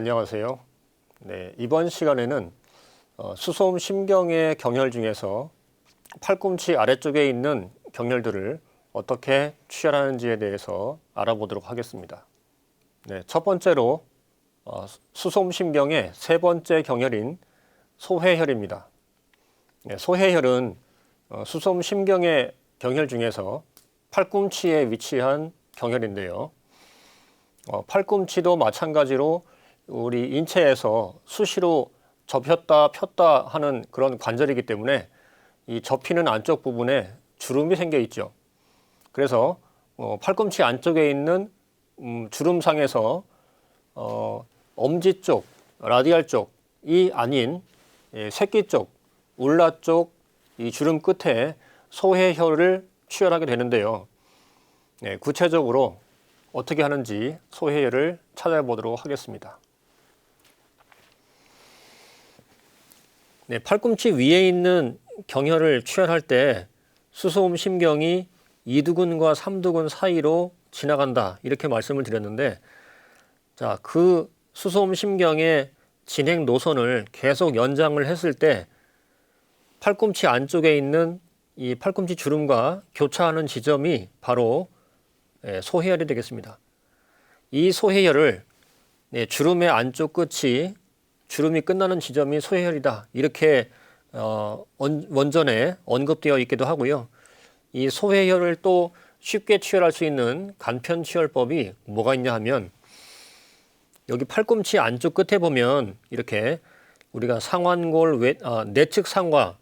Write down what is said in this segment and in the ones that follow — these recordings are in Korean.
안녕하세요. 네, 이번 시간에는 수소음 심경의 경혈 중에서 팔꿈치 아래쪽에 있는 경혈들을 어떻게 취혈하는지에 대해서 알아보도록 하겠습니다. 네, 첫 번째로 수소음 심경의 세 번째 경혈인 소회혈입니다. 네, 소회혈은 수소음 심경의 경혈 중에서 팔꿈치에 위치한 경혈인데요. 팔꿈치도 마찬가지로 우리 인체에서 수시로 접혔다 폈다 하는 그런 관절이기 때문에 이 접히는 안쪽 부분에 주름이 생겨 있죠. 그래서 팔꿈치 안쪽에 있는 주름상에서 엄지 쪽, 라디알 쪽이 아닌 새끼 쪽, 울나 쪽 이 주름 끝에 소회혈을 취혈하게 되는데요. 네, 구체적으로 어떻게 하는지 소회혈을 찾아보도록 하겠습니다. 네, 팔꿈치 위에 있는 경혈을 취혈할 때 수소음 심경이 2두근과 3두근 사이로 지나간다 이렇게 말씀을 드렸는데, 자, 그 수소음 심경의 진행 노선을 계속 연장을 했을 때 팔꿈치 안쪽에 있는 이 팔꿈치 주름과 교차하는 지점이 바로 소회혈이 되겠습니다. 이 소회혈을 주름의 안쪽 끝이 주름이 끝나는 지점이 소회혈이다 이렇게 원전에 언급되어 있기도 하고요. 이 소회혈을 또 쉽게 취혈할 수 있는 간편 취혈법이 뭐가 있냐 하면, 여기 팔꿈치 안쪽 끝에 보면 이렇게 우리가 상완골 내측 상과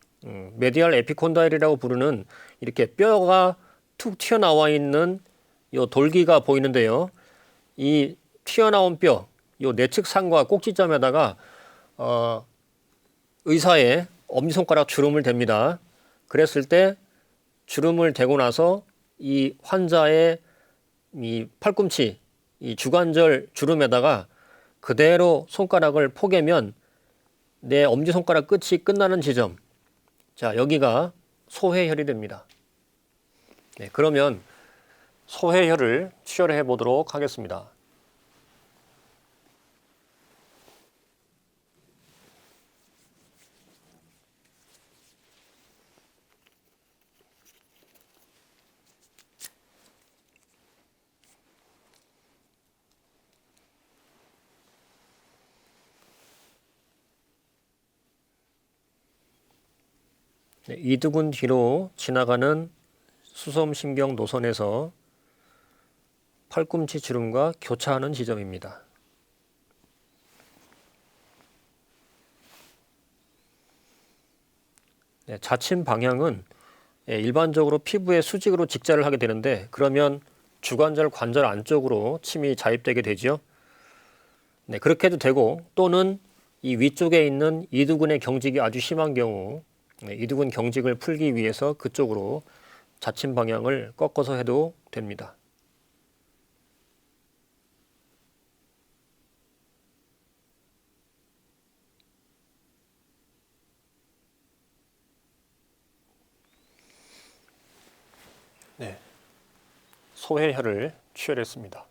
메디알 에피콘다일이라고 부르는 이렇게 뼈가 툭 튀어나와 있는 요 돌기가 보이는데요. 이 튀어나온 뼈, 요 내측 상과 꼭지점에다가 의사의 엄지손가락 주름을 댑니다. 그랬을 때 주름을 대고 나서 이 환자의 이 팔꿈치, 이 주관절 주름에다가 그대로 손가락을 포개면 내 엄지손가락 끝이 끝나는 지점, 자, 여기가 소회혈이 됩니다. 네, 그러면 소회혈을 취혈해 보도록 하겠습니다. 네, 이두근 뒤로 지나가는 수소음 심경 노선에서 팔꿈치 주름과 교차하는 지점입니다. 네, 자침 방향은 일반적으로 피부에 수직으로 직자를 하게 되는데, 그러면 주관절 관절 안쪽으로 침이 자입되게 되죠. 네, 그렇게 해도 되고, 또는 이 위쪽에 있는 이두근의 경직이 아주 심한 경우 이두근 경직을 풀기 위해서 그쪽으로 자침 방향을 꺾어서 해도 됩니다. 네, 소회혈을 취혈했습니다.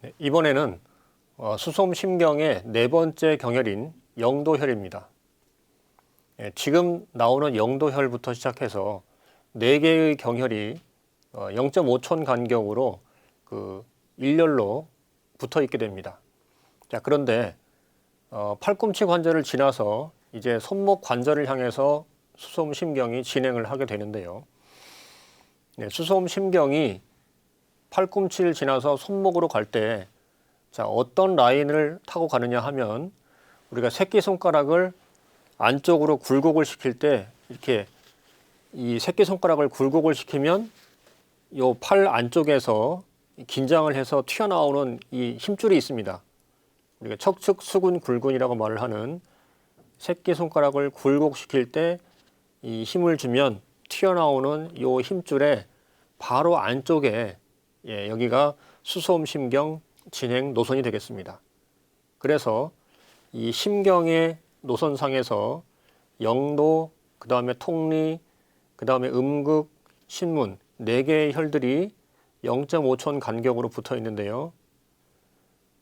네, 이번에는 수소음 심경의 네 번째 경혈인 영도혈입니다. 지금 나오는 영도혈부터 시작해서 4개의 경혈이 0.5촌 간격으로 그 일렬로 붙어 있게 됩니다. 자, 그런데 팔꿈치 관절을 지나서 이제 손목 관절을 향해서 수소음 심경이 진행을 하게 되는데요. 네, 수소음 심경이 팔꿈치를 지나서 손목으로 갈 때, 자, 어떤 라인을 타고 가느냐 하면, 우리가 새끼손가락을 안쪽으로 굴곡을 시킬 때 이렇게 이 새끼손가락을 굴곡을 시키면 요 팔 안쪽에서 긴장을 해서 튀어나오는 이 힘줄이 있습니다. 우리가 척측수근 굴근이라고 말을 하는, 새끼손가락을 굴곡시킬 때 이 힘을 주면 튀어나오는 요 힘줄에 바로 안쪽에 여기가 수소음 심경 진행 노선이 되겠습니다. 그래서 이 심경의 노선상에서 영도, 그 다음에 통리, 그 다음에 음극, 신문 4개의 혈들이 0.5촌 간격으로 붙어 있는데요.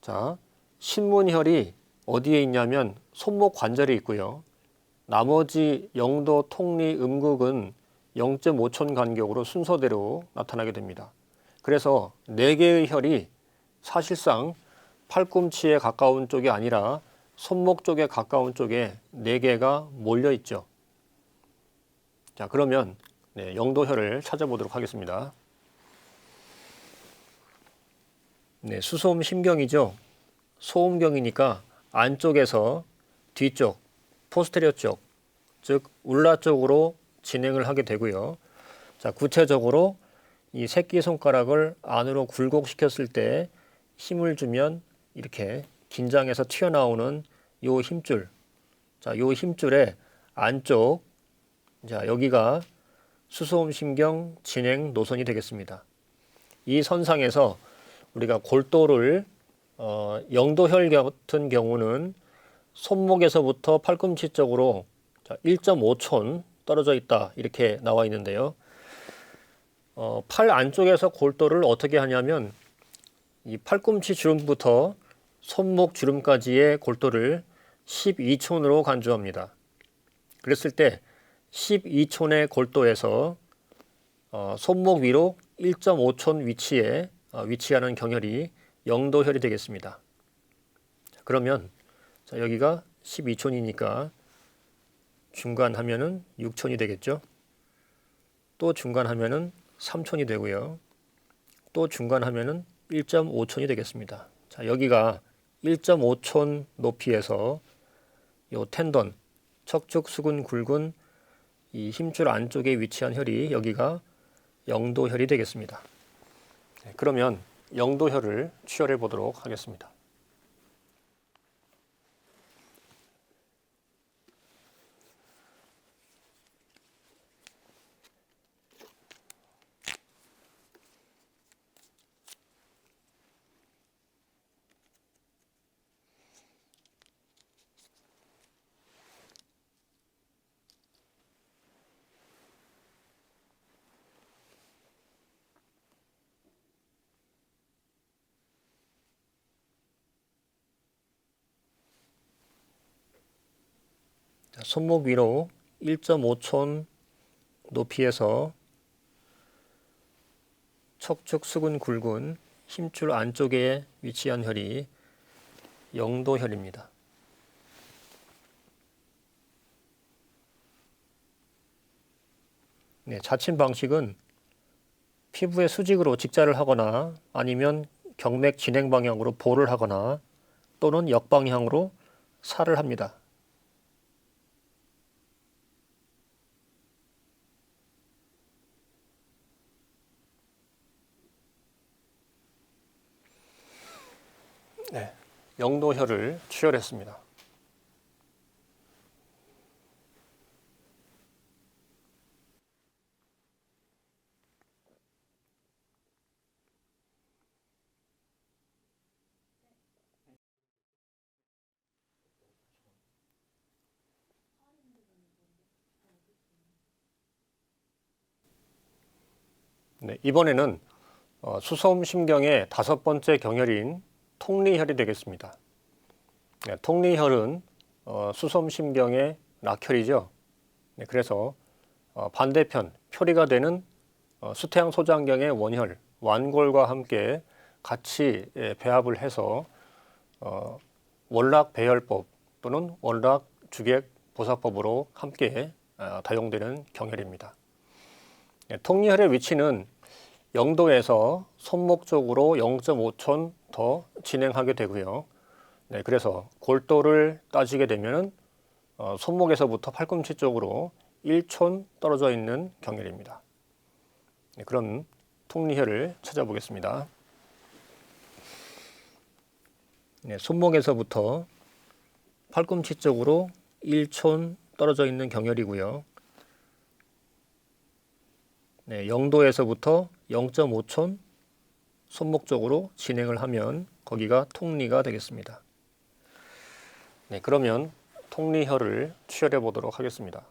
자, 신문혈이 어디에 있냐면 손목 관절에 있고요. 나머지 영도, 통리, 음극은 0.5촌 간격으로 순서대로 나타나게 됩니다. 그래서 4개의 혈이 사실상 팔꿈치에 가까운 쪽이 아니라 손목 쪽에 가까운 쪽에 4개가 몰려 있죠. 자, 그러면 영도혈을 찾아보도록 하겠습니다. 네, 수소음 심경이죠. 소음경이니까 안쪽에서 뒤쪽, 포스테리어 쪽, 즉 울나 쪽으로 진행을 하게 되고요. 자, 구체적으로 이 새끼손가락을 안으로 굴곡시켰을 때 힘을 주면 이렇게 긴장해서 튀어나오는 요 힘줄. 자, 요 힘줄의 안쪽, 자, 여기가 수소음 심경 진행 노선이 되겠습니다. 이 선상에서 우리가 골도를 영도혈 같은 경우는 손목에서부터 팔꿈치 쪽으로 1.5촌 떨어져 있다 이렇게 나와 있는데요. 팔 안쪽에서 골도를 어떻게 하냐면 이 팔꿈치 주름부터 손목 주름까지의 골도를 12촌으로 간주합니다. 그랬을 때 12촌의 골도에서 손목 위로 1.5촌 위치에 위치하는 경혈이 영도혈이 되겠습니다. 그러면 자, 여기가 12촌이니까 중간하면은 6촌이 되겠죠. 또 중간하면은 3촌이 되고요. 또 중간하면은 1.5촌이 되겠습니다. 자, 여기가 1.5촌 높이에서 요 텐던, 척축, 수근, 굴근 이 힘줄 안쪽에 위치한 혈이 여기가 영도혈이 되겠습니다. 그러면 영도혈을 취혈해 보도록 하겠습니다. 손목 위로 1.5촌 높이에서 척축, 수근, 굴근 힘줄 안쪽에 위치한 혈이 영도혈입니다. 네, 자침 방식은 피부에 수직으로 직자를 하거나 아니면 경맥 진행 방향으로 볼을 하거나 또는 역방향으로 살을 합니다. 네, 영도혈을 취혈했습니다. 네, 이번에는 수소음 심경의 5번째 경혈인 통리혈이 되겠습니다. 네, 통리혈은 수소음 심경의 낙혈이죠. 네, 그래서 반대편 표리가 되는 수태양 소장경의 원혈, 완골과 함께 같이 배합을 해서 원락 배혈법 또는 원락 주객 보사법으로 함께 다용되는 경혈입니다. 네, 통리혈의 위치는 영도에서 손목 쪽으로 0.5촌 더 진행하게 되고요. 네, 그래서 골도를 따지게 되면 손목에서부터 팔꿈치 쪽으로 1촌 떨어져 있는 경혈입니다. 네, 그럼 통리혈을 찾아보겠습니다. 네, 손목에서부터 팔꿈치 쪽으로 1촌 떨어져 있는 경혈이고요. 네, 영도에서부터 0.5촌 손목 쪽으로 진행을 하면 거기가 통리가 되겠습니다. 네, 그러면 통리혈을 치열해 보도록 하겠습니다.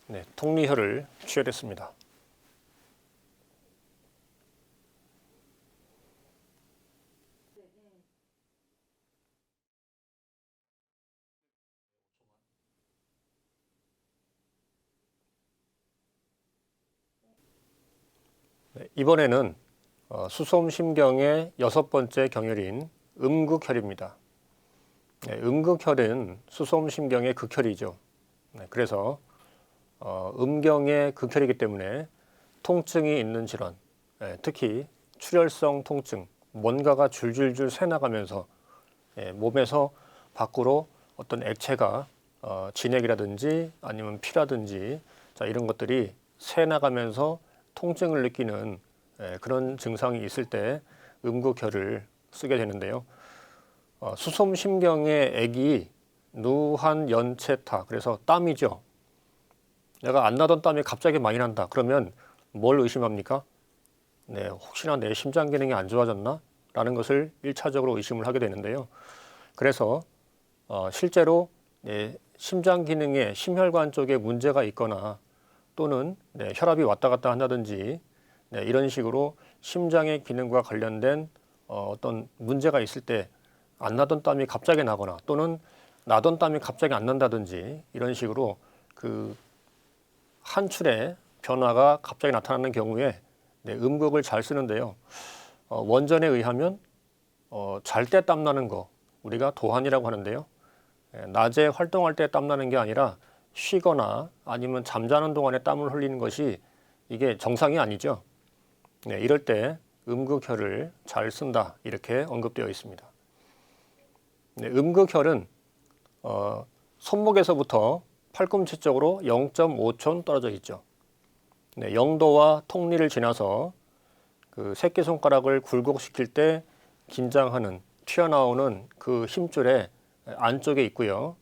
네, 통리혈을 치열했습니다. 네, 이번에는 수소음심경의 6번째 경혈인 음극혈입니다. 네, 음극혈은 수소음심경의 극혈이죠. 네, 그래서 음경의 극혈이기 때문에 통증이 있는 질환, 특히 출혈성 통증, 뭔가가 줄줄줄 새나가면서 몸에서 밖으로 어떤 액체가 진액이라든지 아니면 피라든지 자, 이런 것들이 새나가면서 통증을 느끼는 그런 증상이 있을 때 음극혈을 쓰게 되는데요. 수소음심경의 액이 누한연체타, 그래서 땀이죠. 내가 안 나던 땀이 갑자기 많이 난다. 그러면 뭘 의심합니까? 네, 혹시나 내 심장 기능이 안 좋아졌나? 라는 것을 1차적으로 의심을 하게 되는데요. 그래서 실제로 심장 기능에 심혈관 쪽에 문제가 있거나 또는 혈압이 왔다 갔다 한다든지 이런 식으로 심장의 기능과 관련된 어떤 문제가 있을 때 안 나던 땀이 갑자기 나거나 또는 나던 땀이 갑자기 안 난다든지 이런 식으로 그 한출의 변화가 갑자기 나타나는 경우에 음극을 잘 쓰는데요. 원전에 의하면 잘 때 땀 나는 거 우리가 도한이라고 하는데요. 낮에 활동할 때 땀 나는 게 아니라 쉬거나 아니면 잠자는 동안에 땀을 흘리는 것이 이게 정상이 아니죠. 네, 이럴 때 음극혈을 잘 쓴다 이렇게 언급되어 있습니다. 네, 음극혈은 손목에서부터 팔꿈치 쪽으로 0.5촌 떨어져 있죠. 네, 영도와 통리를 지나서 그 새끼손가락을 굴곡시킬 때 긴장하는 튀어나오는 그 힘줄의 안쪽에 있고요.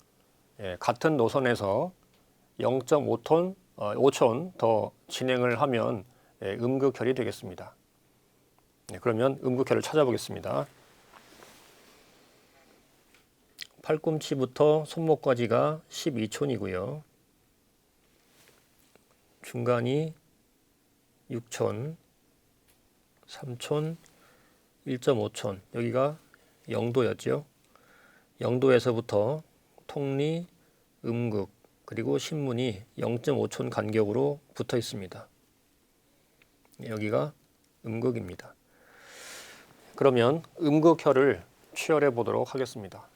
같은 노선에서 0.5톤, 5촌 더 진행을 하면 음극혈이 되겠습니다. 그러면 음극혈을 찾아보겠습니다. 팔꿈치부터 손목까지가 12촌이고요. 중간이 6촌, 3촌, 1.5촌, 여기가 영도였죠. 영도에서부터 통리, 음극, 그리고 신문이 0.5촌 간격으로 붙어 있습니다. 여기가 음극입니다. 그러면 음극혈을 치열해 보도록 하겠습니다.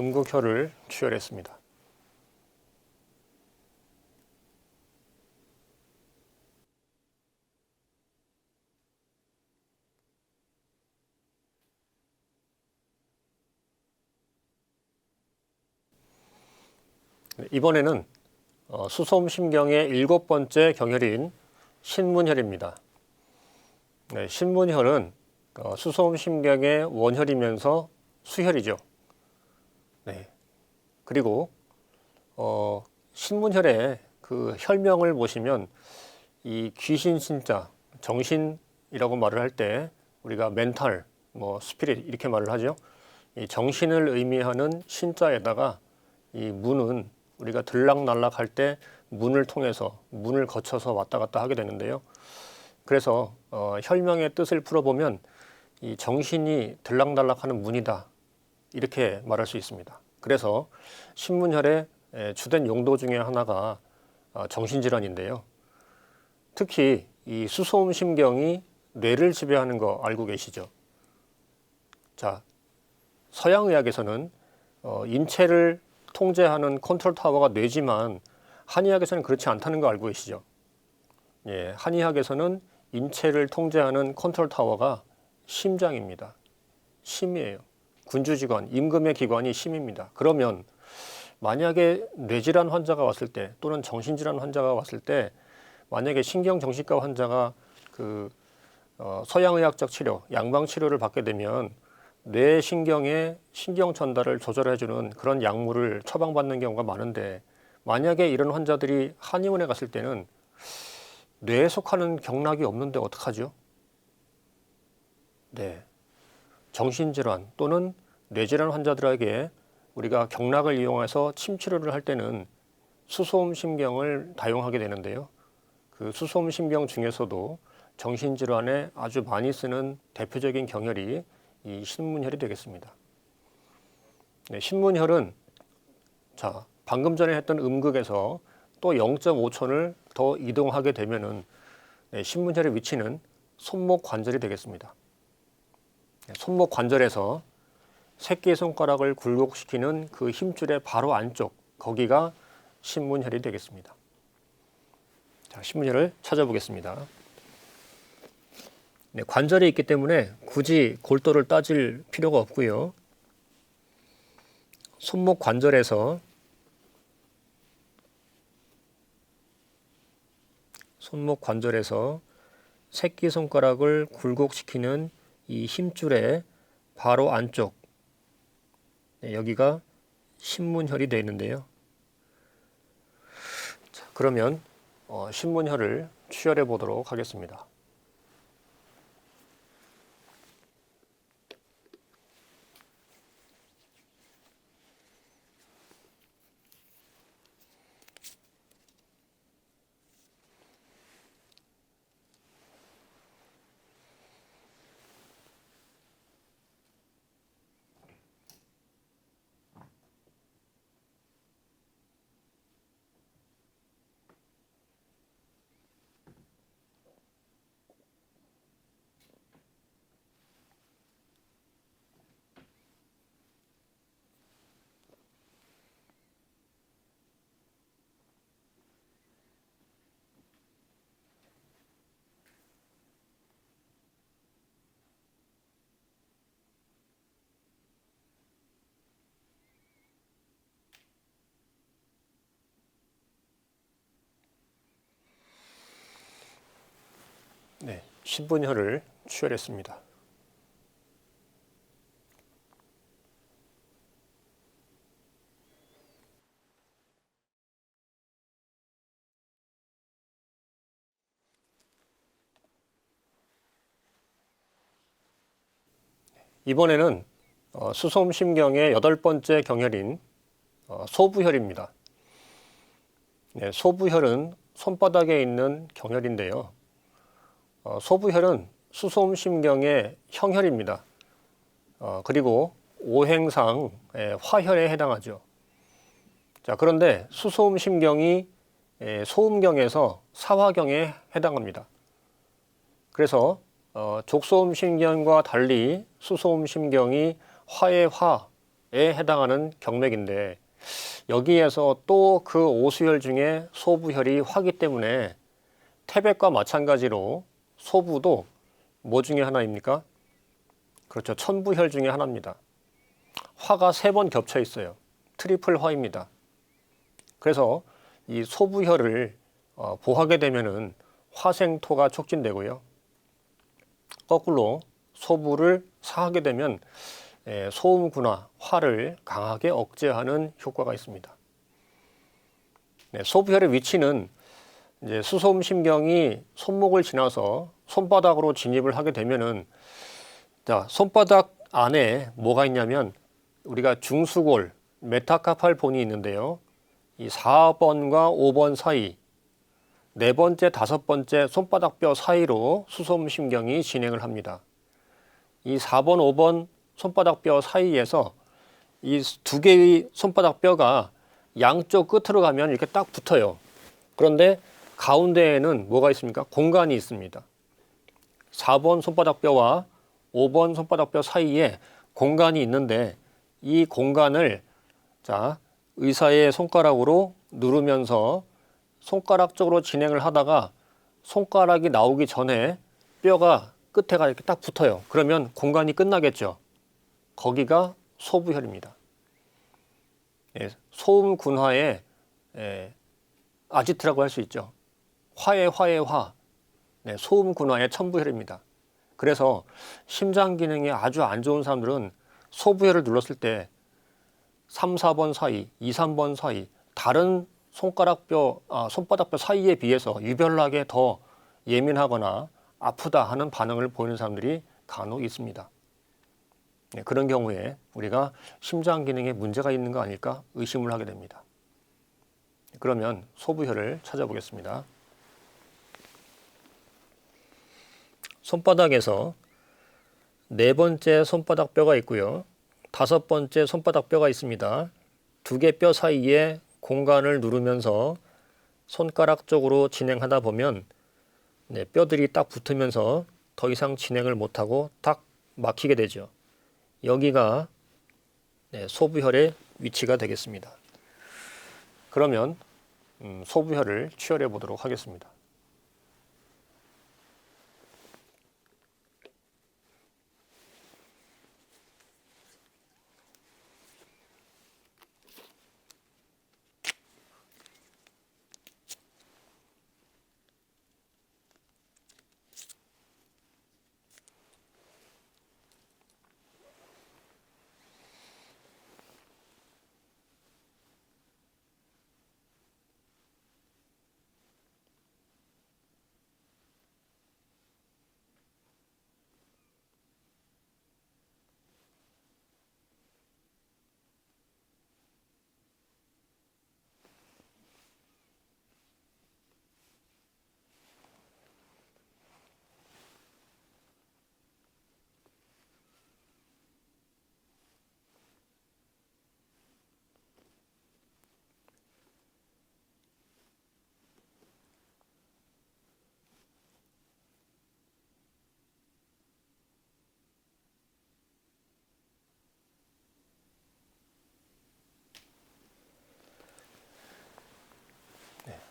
음극혈을 취혈했습니다. 이번에는 수소음심경의 7번째 경혈인 신문혈입니다. 네, 신문혈은 수소음심경의 원혈이면서 수혈이죠. 네. 그리고 신문혈의 그 혈명을 보시면 이 귀신 신자, 정신이라고 말을 할 때 우리가 멘탈, 스피릿 이렇게 말을 하죠. 이 정신을 의미하는 신자에다가 이 문은 우리가 들락날락 할 때 문을 통해서 문을 거쳐서 왔다 갔다 하게 되는데요. 그래서 혈명의 뜻을 풀어보면 이 정신이 들락날락하는 문이다 이렇게 말할 수 있습니다. 그래서 신문혈의 주된 용도 중에 하나가 정신질환인데요. 특히 이 수소음심경이 뇌를 지배하는 거 알고 계시죠? 자, 서양의학에서는 인체를 통제하는 컨트롤 타워가 뇌지만 한의학에서는 그렇지 않다는 거 알고 계시죠? 예, 한의학에서는 인체를 통제하는 컨트롤 타워가 심장입니다. 심이에요. 군주기관, 임금의 기관이 심입니다. 그러면 만약에 뇌질환 환자가 왔을 때 또는 정신질환 환자가 왔을 때 만약에 신경정신과 환자가 서양의학적 치료, 양방치료를 받게 되면 뇌신경의 신경 전달을 조절해주는 그런 약물을 처방받는 경우가 많은데 만약에 이런 환자들이 한의원에 갔을 때는 뇌에 속하는 경락이 없는데 어떡하죠? 네, 정신질환 또는 뇌질환 환자들에게 우리가 경락을 이용해서 침치료를 할 때는 수소음심경을 다용하게 되는데요. 그 수소음심경 중에서도 정신질환에 아주 많이 쓰는 대표적인 경혈이 이 신문혈이 되겠습니다. 네, 신문혈은 방금 전에 했던 음극에서 또 0.5촌을 더 이동하게 되면은 신문혈의 위치는 손목 관절이 되겠습니다. 손목 관절에서 새끼손가락을 굴곡시키는 그 힘줄의 바로 안쪽, 거기가 신문혈이 되겠습니다. 자, 신문혈을 찾아보겠습니다. 네, 관절이 있기 때문에 굳이 골도를 따질 필요가 없고요. 손목 관절에서 새끼손가락을 굴곡시키는 이 힘줄의 바로 안쪽, 네, 여기가 신문혈이 되어 있는데요. 자, 그러면 신문혈을 취혈해 보도록 하겠습니다. 네, 신문혈을 취혈했습니다. 이번에는 수소음심경의 8번째 경혈인 소부혈입니다. 네, 소부혈은 손바닥에 있는 경혈인데요. 소부혈은 수소음심경의 형혈입니다. 그리고 오행상 화혈에 해당하죠. 자, 그런데 수소음심경이 소음경에서 사화경에 해당합니다. 그래서 족소음심경과 달리 수소음심경이 화의 화, 해당하는 경맥인데 여기에서 또 그 오수혈 중에 소부혈이 화기 때문에 태백과 마찬가지로 소부도 뭐 중에 하나입니까? 그렇죠. 천부혈 중에 하나입니다. 화가 3번 겹쳐 있어요. 트리플 화입니다. 그래서 이 소부혈을 보하게 되면은 화생토가 촉진되고요. 거꾸로 소부를 사하게 되면 소음군화, 화를 강하게 억제하는 효과가 있습니다. 네, 소부혈의 위치는 이제 수소음신경이 손목을 지나서 손바닥으로 진입을 하게 되면은 자, 손바닥 안에 뭐가 있냐면 우리가 중수골, 메타카팔 본이 있는데요. 이 4번과 5번 사이, 네 번째, 다섯 번째 손바닥뼈 사이로 수소음신경이 진행을 합니다. 이 4번, 5번 손바닥뼈 사이에서 이 두 개의 손바닥뼈가 양쪽 끝으로 가면 이렇게 딱 붙어요. 그런데 가운데에는 뭐가 있습니까? 공간이 있습니다. 4번 손바닥뼈와 5번 손바닥뼈 사이에 공간이 있는데 이 공간을 자, 의사의 손가락으로 누르면서 손가락 쪽으로 진행을 하다가 손가락이 나오기 전에 뼈가 끝에가 이렇게 딱 붙어요. 그러면 공간이 끝나겠죠. 거기가 소부혈입니다. 소음 군화의 아지트라고 할 수 있죠. 화의 화, 소음 군화의 천부혈입니다. 그래서 심장 기능이 아주 안 좋은 사람들은 소부혈을 눌렀을 때 3, 4번 사이, 2, 3번 사이 다른 손바닥뼈 사이에 비해서 유별나게 더 예민하거나 아프다 하는 반응을 보이는 사람들이 간혹 있습니다. 그런 경우에 우리가 심장 기능에 문제가 있는 거 아닐까 의심을 하게 됩니다. 그러면 소부혈을 찾아보겠습니다. 손바닥에서 네 번째 손바닥 뼈가 있고요. 다섯 번째 손바닥 뼈가 있습니다. 두 개 뼈 사이에 공간을 누르면서 손가락 쪽으로 진행하다 보면 뼈들이 딱 붙으면서 더 이상 진행을 못하고 딱 막히게 되죠. 여기가 소부혈의 위치가 되겠습니다. 그러면 소부혈을 치열해 보도록 하겠습니다.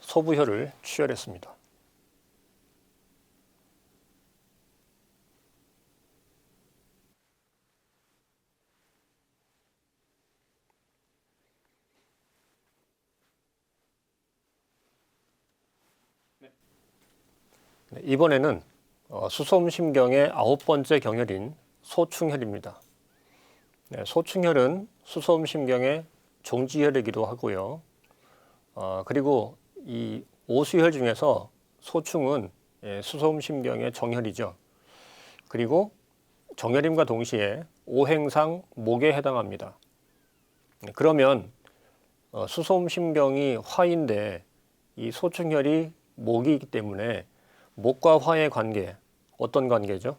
소부혈을 치열했습니다. 이번에는 수소음신경의 9번째 경혈인 소충혈입니다. 소충혈은 수소음신경의 종지혈이기도 하고요. 그리고 이 오수혈 중에서 소충은 수소음신경의 정혈이죠. 그리고 정혈임과 동시에 오행상 목에 해당합니다. 그러면 수소음신경이 화인데 이 소충혈이 목이기 때문에 목과 화의 관계, 어떤 관계죠?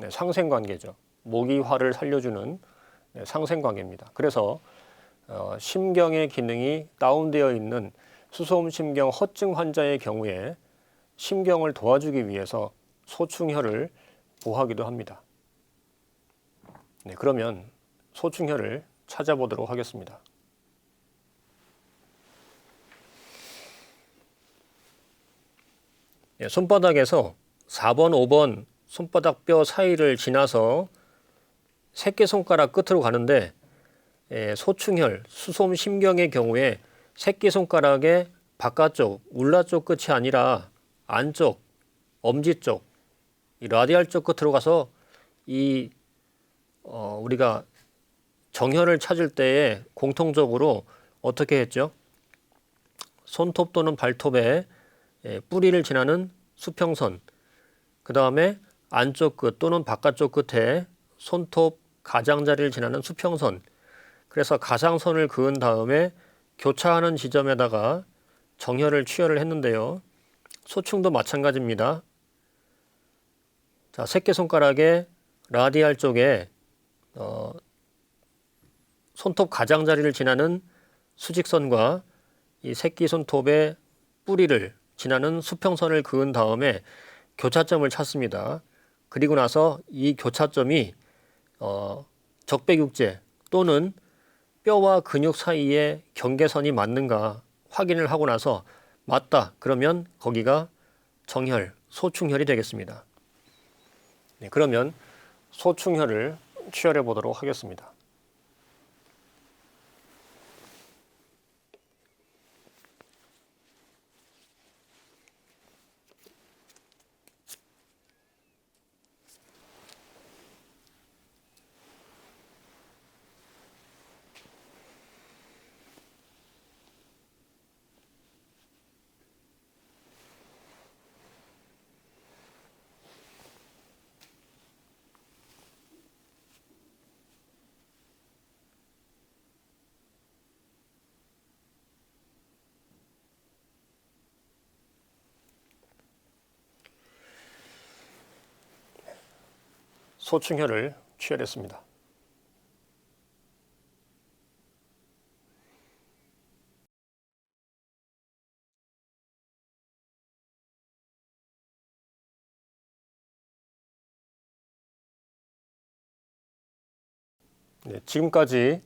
상생관계죠. 목이 화를 살려주는 상생관계입니다. 그래서 심경의 기능이 다운되어 있는 수소음신경 허증 환자의 경우에 심경을 도와주기 위해서 소충혈을 보하기도 합니다. 그러면 소충혈을 찾아보도록 하겠습니다. 손바닥에서 4번, 5번 손바닥 뼈 사이를 지나서 새끼손가락 끝으로 가는데 소충혈, 수솜심경의 경우에 새끼손가락의 바깥쪽, 울나 쪽 끝이 아니라 안쪽, 엄지 쪽, 이 라디알 쪽 끝으로 가서 우리가 정혈을 찾을 때에 공통적으로 어떻게 했죠? 손톱 또는 발톱에 뿌리를 지나는 수평선, 그 다음에 안쪽 끝 또는 바깥쪽 끝에 손톱 가장자리를 지나는 수평선, 그래서 가상선을 그은 다음에 교차하는 지점에다가 정혈을 취혈을 했는데요. 소충도 마찬가지입니다. 자, 새끼손가락의 라디알 쪽에 손톱 가장자리를 지나는 수직선과 이 새끼손톱의 뿌리를 지나는 수평선을 그은 다음에 교차점을 찾습니다. 그리고 나서 이 교차점이 적배육제 또는 뼈와 근육 사이에 경계선이 맞는가 확인을 하고 나서 맞다 그러면 거기가 정혈, 소충혈이 되겠습니다. 네, 그러면 소충혈을 취혈해 보도록 하겠습니다. 소충혈을 취혈했습니다. 네, 지금까지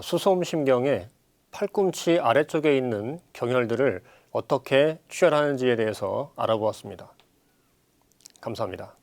수솜심경의 팔꿈치 아래쪽에 있는 경혈들을 어떻게 취혈하는지에 대해서 알아보았습니다. 감사합니다.